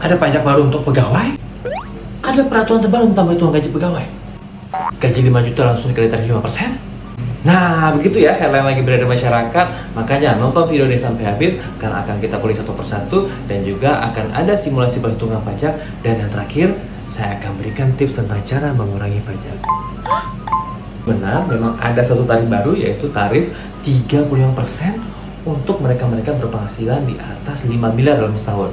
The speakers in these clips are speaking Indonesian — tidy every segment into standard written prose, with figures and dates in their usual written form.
Ada pajak baru untuk pegawai? Ada peraturan terbaru tentang perhitungan gaji pegawai. Gaji 5 juta langsung dikali tarif 5%. Nah, begitu ya headline lagi berada di masyarakat. Makanya nonton video ini sampai habis karena akan kita kulik satu persatu dan juga akan ada simulasi perhitungan pajak. Dan yang terakhir, saya akan berikan tips tentang cara mengurangi pajak. Benar, memang ada satu tarif baru yaitu tarif 35% untuk mereka-mereka berpenghasilan di atas 5 miliar dalam setahun.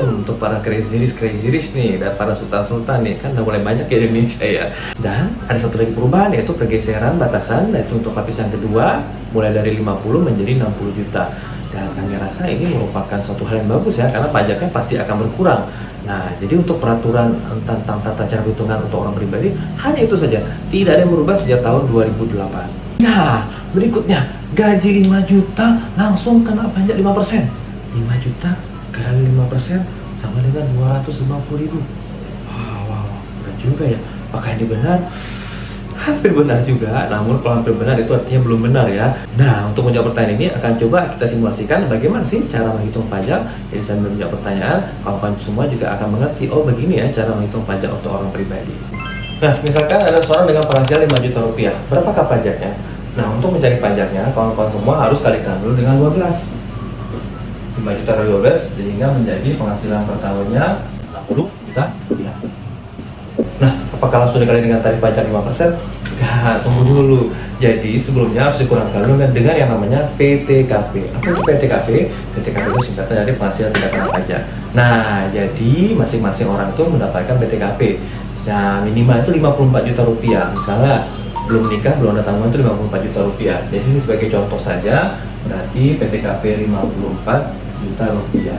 Untuk para crazy rich nih dan para sultan-sultan nih kan udah mulai banyak ya di Indonesia ya. Dan ada satu lagi perubahan yaitu pergeseran batasan yaitu untuk lapisan kedua mulai dari 50 menjadi 60 juta. Dan kami rasa ini merupakan suatu hal yang bagus ya karena pajaknya pasti akan berkurang. Nah, jadi untuk peraturan tentang tata cara perhitungan untuk orang pribadi hanya itu saja, tidak ada yang berubah sejak tahun 2008. Nah, berikutnya gaji 5 juta langsung kena pajak 5%. 5 juta kali 5% sama dengan 250.000. Wow, benar juga ya. Apakah ini benar? Hampir benar juga, namun kalau hampir benar itu artinya belum benar ya. Nah, untuk menjawab pertanyaan ini akan coba kita simulasikan bagaimana sih cara menghitung pajak. Jadi sambil menjawab pertanyaan, kawan-kawan semua juga akan mengerti, oh begini ya cara menghitung pajak untuk orang pribadi. Nah, misalkan ada seorang dengan penghasilan 5 juta rupiah, berapakah pajaknya? Nah, untuk mencari pajaknya, kawan-kawan semua harus kalikan dulu dengan 12. 5 juta kali 12 sehingga menjadi penghasilan per tahunnya 60 juta rupiah. Nah, apakah langsung dikali dengan tarif pajak 5%? Nah, tunggu dulu. Jadi sebelumnya harus dikurangkan dulu dengan yang namanya PTKP. Apa itu PTKP? PTKP itu singkatan dari penghasilan tidak kena pajak. Nah, jadi masing-masing orang tuh mendapatkan PTKP. Nah, minimal itu 54 juta rupiah. Misalnya belum nikah, belum ada tanggungan itu 54 juta rupiah. Jadi ini sebagai contoh saja, berarti PTKP 54 juta rupiah.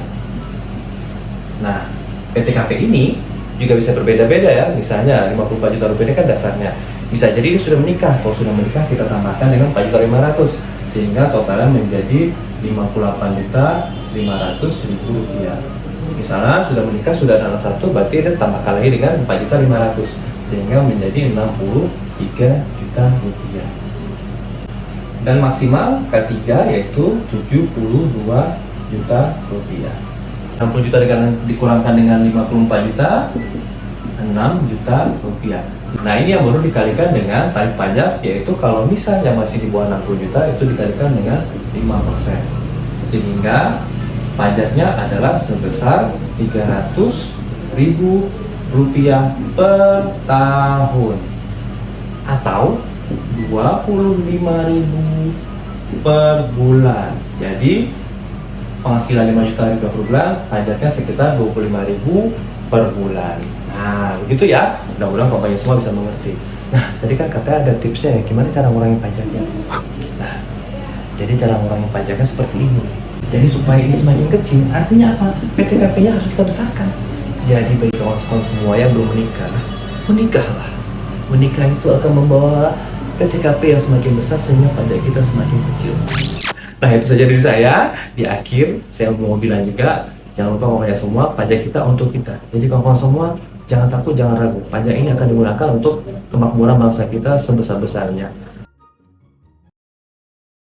Nah, PTKP ini juga bisa berbeda-beda ya. Misalnya 54 juta rupiah ini kan dasarnya. Bisa jadi dia sudah menikah. Kalau sudah menikah kita tambahkan dengan 4.500.000 sehingga totalnya menjadi 58.500.000 rupiah. Misalnya sudah menikah, sudah ada anak satu, berarti dia tambahkan lagi dengan 4.500.000 sehingga menjadi 63 juta rupiah. Dan maksimal K3 yaitu 72 juta rupiah. 60 juta dikurangkan dengan 54 juta, 6 juta rupiah. Nah, ini yang baru dikalikan dengan tarif pajak, yaitu kalau misalnya masih di bawah 60 juta itu dikalikan dengan 5%. Sehingga pajaknya adalah sebesar 300.000 rupiah per tahun atau 25.000 per bulan. Jadi penghasilan 5 juta rupiah per bulan, pajaknya sekitar 25.000 per bulan. Nah, begitu ya. Mudah-mudahan kampanye semua bisa mengerti. Nah, tadi kan katanya ada tipsnya ya, gimana cara mengurangi pajaknya. Nah, jadi cara mengurangi pajaknya seperti ini. Jadi supaya ini semakin kecil, artinya apa? PTKP-nya harus kita besarkan. Jadi bagi kawan-kawan semua yang belum menikah, menikahlah. Menikah itu akan membawa PTKP yang semakin besar sehingga pajak kita semakin kecil. Nah, itu saja dari saya. Di akhir, saya mau bilang juga, jangan lupa pokoknya semua, pajak kita untuk kita. Jadi kawan-kawan semua, jangan takut, jangan ragu. Pajak ini akan digunakan untuk kemakmuran bangsa kita sebesar-besarnya.